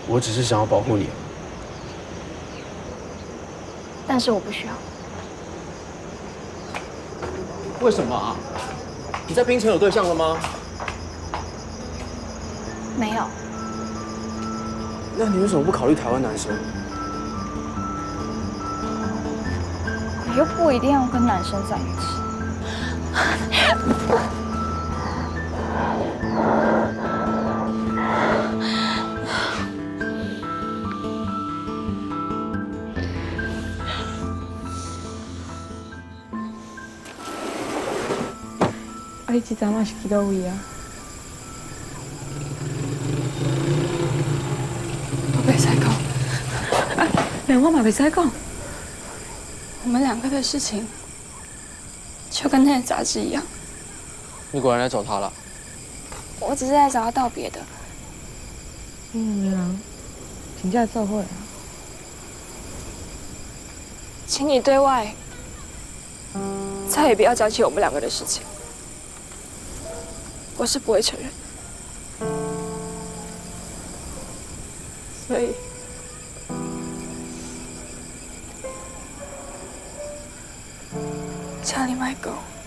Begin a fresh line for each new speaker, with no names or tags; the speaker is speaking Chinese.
我只是想要保护你。
但是我不需要。
为什么啊？你在槟城有对象了吗？
没有。
那你为什么不考虑台湾男生？
我又不一定要跟男生在一起。
啊，你这阵嘛是去倒位啊？我袂使讲，连我嘛袂使讲。我们两个的事情，就跟那些杂志一样。
你果然来找他了。
我只是在找他道别的。请假奏会啊？请你对外再也不要讲起我们两个的事情。我是不会承认。所以，请你莫讲。